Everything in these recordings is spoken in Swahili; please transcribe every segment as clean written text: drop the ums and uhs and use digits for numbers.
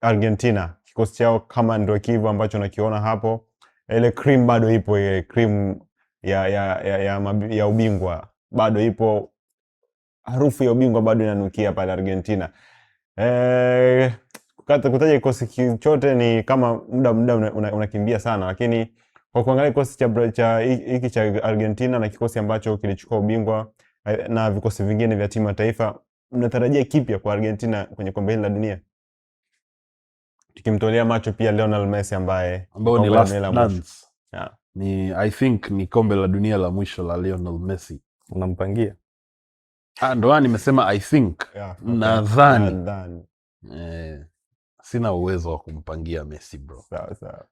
Argentina, kikosi chao kama ndio kivu ambacho nakiona hapo, ile cream bado ipo, ile cream ya ubingwa bado ipo, harufu ya ubingwa bado inanukia pale Argentina. Kutaja kikosi chote ni kama muda unakimbia sana, lakini kwa kuangalia kikosi cha hiki cha Argentina na kikosi ambacho kilichukua ubingwa na vikosi vingine vya timu ya taifa, mnatarajia kipya kwa Argentina kwenye kombe hili la dunia? Tukimtolea macho pia Lionel Messi ambao ni last dance. Yeah. I think ni kombe la dunia la mwisho la Lionel Messi. Unampangia? Ndo nimesema I think. Yeah, okay. Nadhani. Sina uwezo wa kumpangia Messi bro. Sawa.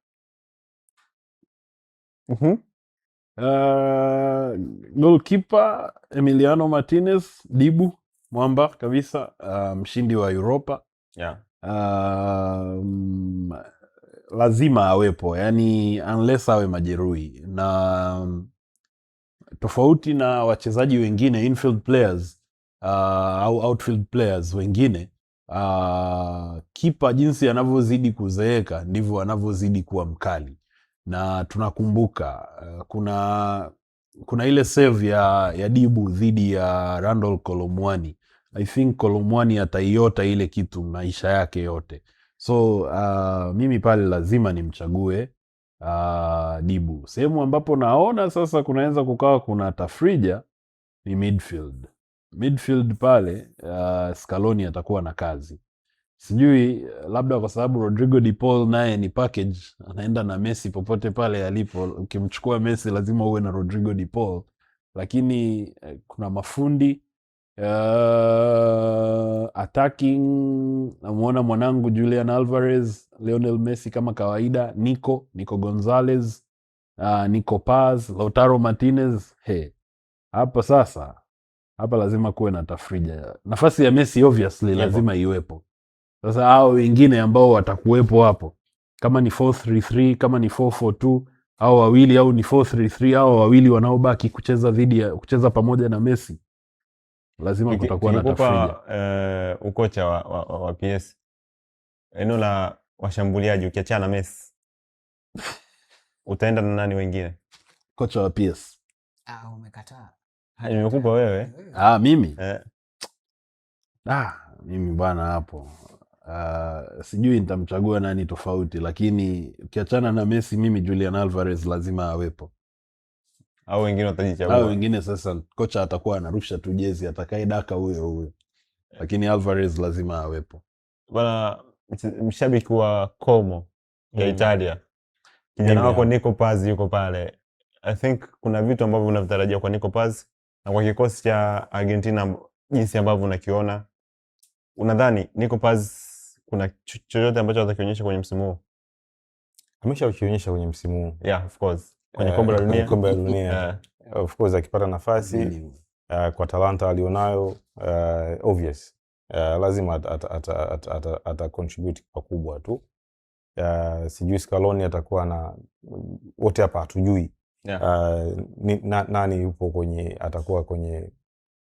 Goalkeeper Emiliano Martinez, Dibu, mwamba kabisa, mshindi wa Europa. Yeah. Lazima awepo, yani unless awe majeruhi, na tofauti na wachezaji wengine infield players au outfield players wengine, kipa jinsi anavyozidi kuzeeka ndivyo anavyozidi kuwa mkali. Na tunakumbuka kuna ile save ya Dibu dhidi ya Randall Colomwani. I think Colomwani ataiota ile kitu maisha yake yote. So mimi pale lazima nimchague Dibu. Sehemu ambapo naona sasa kunaweza kukawa kuna tafrija ni midfield pale. Scaloni atakuwa na kazi, sijui labda kwa sababu Rodrigo de Paul naye ni package, anaenda na Messi popote pale alipo. Ukimchukua Messi lazima uwe na Rodrigo de Paul, lakini kuna mafundi attacking. Namuona mwanangu Julian Alvarez, Lionel Messi kama kawaida, Nico Gonzalez, Nico Paz, Lautaro Martinez. Hapa lazima kuwe na tafrija. Nafasi ya Messi obviously lazima iwepo. Sasa hao wengine ambao watakuwepo hapo, kama ni 4-3-3, kama ni 4-4-2, hao wawili, au ni 4-3-3, hao wawili wanaobaki kucheza pamoja na Messi, lazima kutakuwa na tafrija. Ukocha wa PS, eneo la washambuliaji ukiachana Messi, utaenda na nani wengine? Kocha wa PS. Umekataa. Nimekupa wewe. Mimi? Mimi bwana hapo. Sijui nitamchagua nani tofauti, lakini ukiachana na Messi, mimi Julian Alvarez lazima awepo. Au wengine watajichagua? Au wengine sasa kocha atakuwa anarusha tu jezi, atakaye daka huyo. Lakini Alvarez lazima awepo. Bwana mshabiki wa Como ya Italia, kijana wako Nico Paz yuko pale. I think kuna vitu ambavyo unavitarajia kwa Nico Paz na kwa kikosi cha Argentina jinsi ambavyo unakiona. Unadhani Nico Paz kuna chochote ambacho atakionyesha kwenye msimu huu? Ameshakionyesha kwenye msimu huu. Yeah, of course. Kwenye kombe la dunia. Kombe la dunia. Of course akipata nafasi kwa talanta alionayo, obvious. Lazima ata contribute pakubwa tu. Sijui Scaloni atakuwa na wote hapa hatujui. Yeah. Nani yupo atakuwa kwenye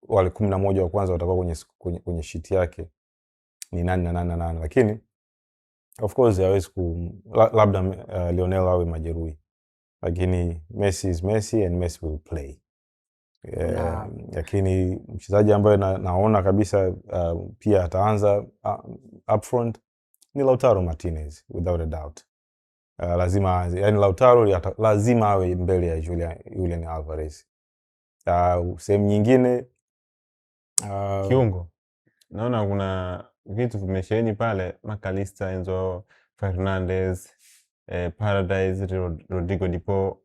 wale 11 wa kwanza watakuwa kwenye sheet yake ni nani na nani, lakini of course hawezi labda Lionel awe majeruhi, lakini Messi is Messi and Messi will play. Lakini mchezaji ambaye naona kabisa pia ataanza up front ni Lautaro Martinez without a doubt. Lazima, yani Lautaro lazima awe mbele ya Julian Alvarez. Sehemu nyingine kiungo naona kuna vitu vimesheni pale, McAllister, Enzo Fernandez, Paredes, Rodrigo de Paul.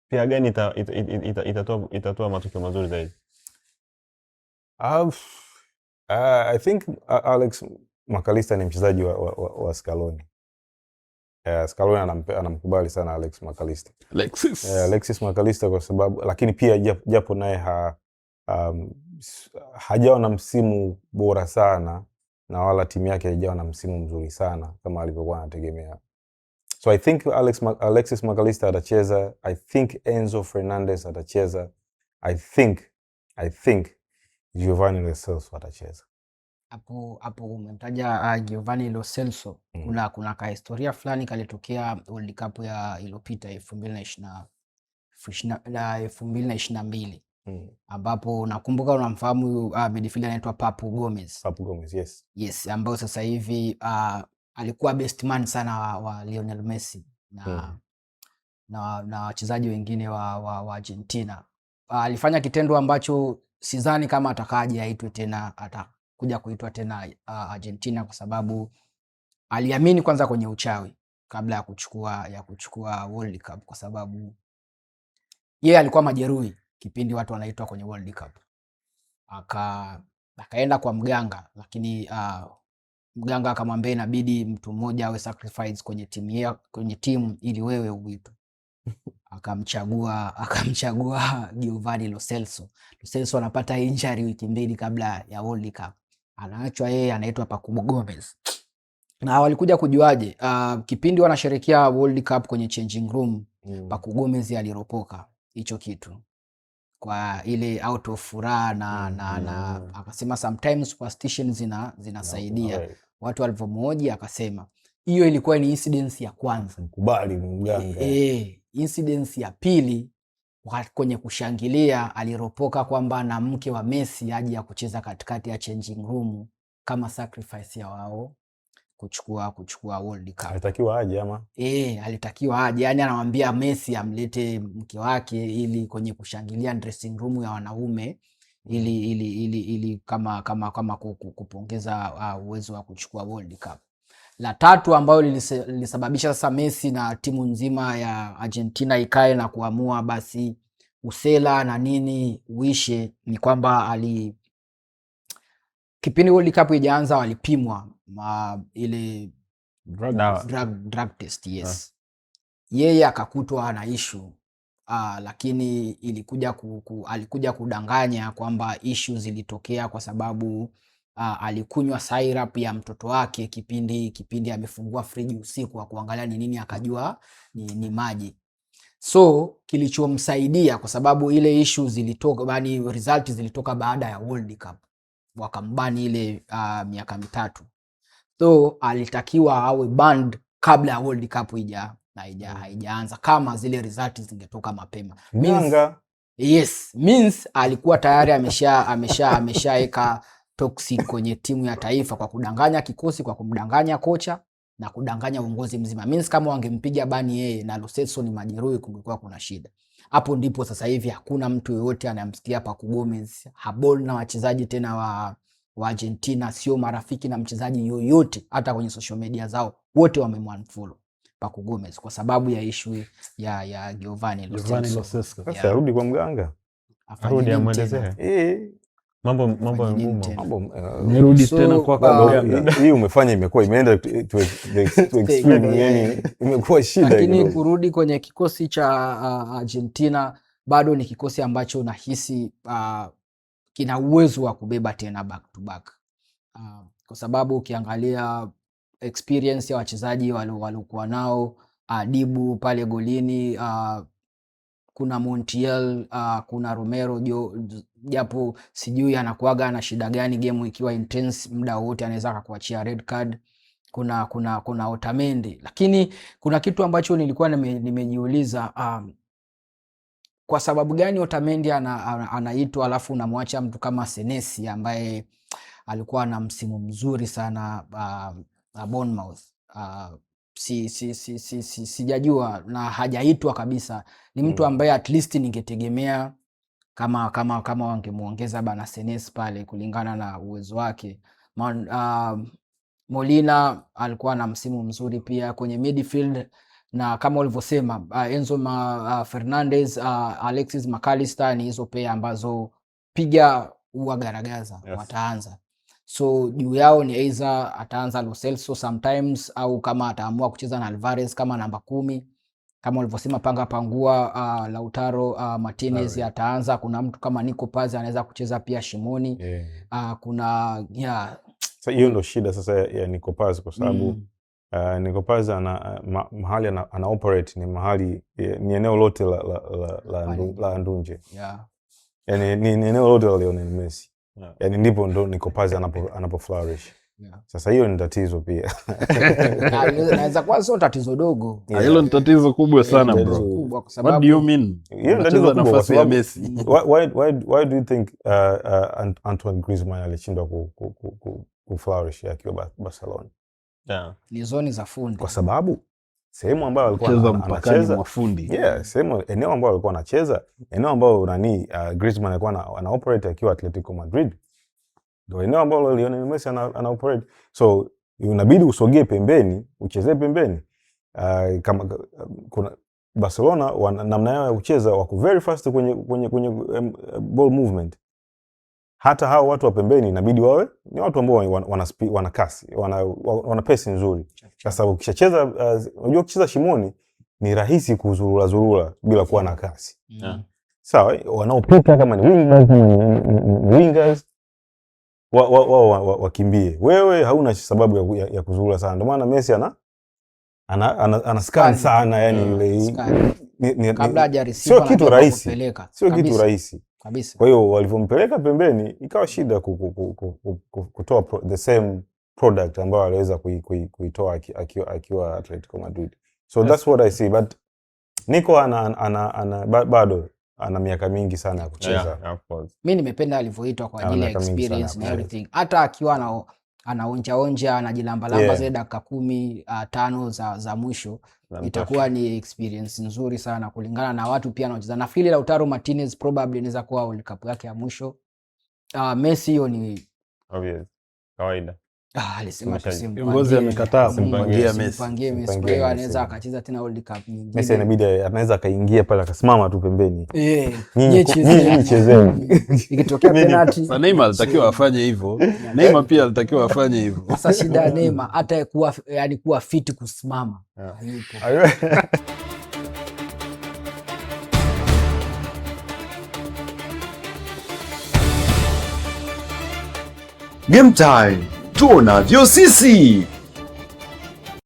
Pia gani itatoa matokeo mazuri zaidi? I think Alex McAllister ni mchezaji wa Scaloni. Scaloni anamkubali sana Alex McAllister. Alexis McAllister kwa sababu, lakini pia japo naye hajawa na msimu bora sana na wala timu yake haijawa na msimu mzuri sana kama alivyokuwa anategemea. So I think Alexis McAllister atacheza. I think Enzo Fernandez atacheza. I think Giovanni Lo Celso atacheza. hapo umemtaja Giovanni Lo Celso. Kuna ka historia fulani kalitokea World Cup ya iliyopita 2022 ambapo nakumbuka unamfahamu midfielder anaitwa Papu Gomez. Papu Gomez, yes. Yes, ambao sasa hivi alikuwa best man sana wa Lionel Messi na wachezaji wengine wa Argentina. Alifanya kitendo ambacho sidhani kama atakaje aitwe tena, atakuja kuitwa tena Argentina, kwa sababu aliamini kwanza kwenye uchawi kabla ya kuchukua World Cup, kwa sababu yeye alikuwa majeruhi kipindi watu wanaitwa kwenye World Cup. Akaenda kwa mganga, lakini mganga akamwambia inabidi mtu mmoja awe sacrifice kwenye timu ili wewe uitwe. Akamchagua Giovanni Lo Celso. Lo Celso anapata injury wiki mbili kabla ya World Cup. Anaachwa yeye, anaitwa Papu Gomez. Na walikuja kujuaje? Kipindi wanasherehekea World Cup kwenye changing room, Papu Gomez aliropoka hicho kitu kwa ile out of furaha na akasema sometimes superstition zinasaidia. Watu walivyomuoji akasema hiyo ilikuwa ni incidence ya kwanza. Mkubali mganga. Incidence ya pili, kwenye kushangilia aliropoka kwamba na mke wa Messi aje ya kucheza katikati ya changing room kama sacrifice ya wao kuchukua World Cup. Alitakiwa aje ama? Alitakiwa aje. Yani anamwambia Messi amlete mke wake ili kwenye kushangilia dressing room ya wanaume ili kama kupongeza uwezo wa kuchukua World Cup. La tatu ambayo lilisababisha sasa Messi na timu nzima ya Argentina ikae na kuamua basi usela na nini uishe, ni kwamba kipindi World Cup ijaanza walipimwa ile drug test, yes. Yeye akakutwa na issue, lakini alikuja kudanganya kwamba issue zilitokea kwa sababu alikunywa syrup ya mtoto wake kipindi amefungua friji usiku wa kuangalia ni nini, akajua ni maji. So kilichomsaidia, kwa sababu ile issue zilitoka, bani result zilitoka baada ya World Cup, wakambani ile miaka 3. So alitakiwa awe banned kabla ya World Cup haijaanza, kama zile result zingetoka mapema. Means alikuwa tayari ameshaeka toxic kwenye timu ya taifa kwa kudanganya kikosi, kwa kumdanganya kocha na kudanganya uongozi mzima. Means kama wangempiga bani yeye na Lo Celso ni majeruhi, kungekuwa kuna shida. Hapo ndipo sasa hivi hakuna mtu yoyote anayemsikia Papu Gomez, habol na wachezaji tena wa Argentina sio marafiki na mchezaji yoyote, hata kwenye social media zao wote wamemwanfollow Papu Gomez kwa sababu ya issue ya Giovanni Lo Celso. Sasa arudi kwa mganga, arudi amuelezee mambo ngumu, nirudi tena kwa mganga. Hii umefanya imekuwa imeenda to extreme, yani imekuwa shida. Lakini kurudi kwenye kikosi cha Argentina, bado ni kikosi ambacho nahisi kina uwezo wa kubeba tena back to back, kwa sababu ukiangalia experience ya wachezaji waliokuwa nao, Dibu pale golini, kuna Montiel, kuna Romero, japo sijui anakuaga na shida gani game ikiwa intense, muda wote anaweza kukuachia red card. Kuna Otamendi, lakini kuna kitu ambacho nilikuwa nimejiuliza, kwa sababu gani Otamendi anaitwa alafu unamwacha mtu kama Senesi ambaye alikuwa na msimu mzuri sana Bournemouth. Sijajua na hajaitwa kabisa. Ni mtu ambaye at least ningetegemea kama wangemuongeza bana Senesi pale kulingana na uwezo wake. Molina alikuwa na msimu mzuri pia kwenye midfield, na kama ulivyosema Enzo Fernandez, Alexis McAllister, ni hizo pea ambazo piga huwa garagaza, yes. Wataanza. So juu yao ni either ataanza Lo Celso sometimes, au kama ataamua kucheza na Alvarez kama namba 10, kama ulivyosema panga pangua, Lautaro Martinez ataanza. Kuna mtu kama Nico Paz anaweza kucheza pia shimoni, Sasa hiyo ndo shida sasa ya Nico Paz, kwa sababu Nico Paz mahali ana operate ni mahali ni eneo lote la Ndunje. Yeah. Yani ni eneo lote la Lionel Messi. Yani ndipo ndo Nico Paz anapo flourish. Sasa hiyo ni tatizo pia. Naweza kuwa sio tatizo dogo. Hilo ni tatizo kubwa sana bro. Kubwa kwa sababu What do you mean? Hiyo ni tatizo kubwa kwa sababu Messi. Why do you think Antoine Griezmann alishindwa ku flourish akiwa Barcelona? Ni zoni za fundi. Kwa sababu sehemu ambayo alikuwa anacheza mafundi. Eneo ambayo alikuwa anacheza, eneo ambayo Griezmann alikuwa ana operate akiwa Atletico Madrid. Ndio eneo ambalo Lionel Messi ana operate. So unabidi usogee pembeni, uchezee pembeni. Kama kuna Barcelona namna yao ya kucheza wako very fast kwenye ball movement. Hata hao watu wa pembeni inabidi wawe ni watu ambao wana kasi, wana pace nzuri. Sasa ukishacheza unajua kucheza shimoni ni rahisi kuzurura bila kuwa na kasi. Sawa, wanaopita kama ni wingers wakimbie. Wewe hauna sababu ya kuzurura sana. Ndio maana Messi ana scan sana, yani ile kabla hajareceive sio kitu rahisi. Sio kitu rahisi kabisa. Kwa hiyo walivyompeleka pembeni ikawa shida kutoa the same product ambayo aliweza kuitoa akiwa Atletico Madrid. So that's what I see, but Nico bado ana miaka mingi sana ya kucheza. Mimi nimependa alivyoitwa kwa ajili ya experience na everything. Hata akiwa anaonja anajilamba zile dakika 15 za mwisho itakuwa ni experience nzuri sana kulingana na watu pia wanaocheza. Na feel Lautaro Martinez probably inaweza kuwa World Cup yake ya mwisho. Messi hiyo ni obvious kawaida. Alisema kiongozi amekataa kumpangia Messi. Kwa hiyo anaweza akacheza tena World Cup nyingine. Messi inabidi anaweza akaingia pale akasimama tu pembeni. Nyinyi chezeni. Ikitokea penalty. Neymar alitakiwa afanye hivyo. Neymar pia alitakiwa afanye hivyo. Sasa shida ya Neymar hata kuwa fit kusimama. Game time, tuonavyo sisi.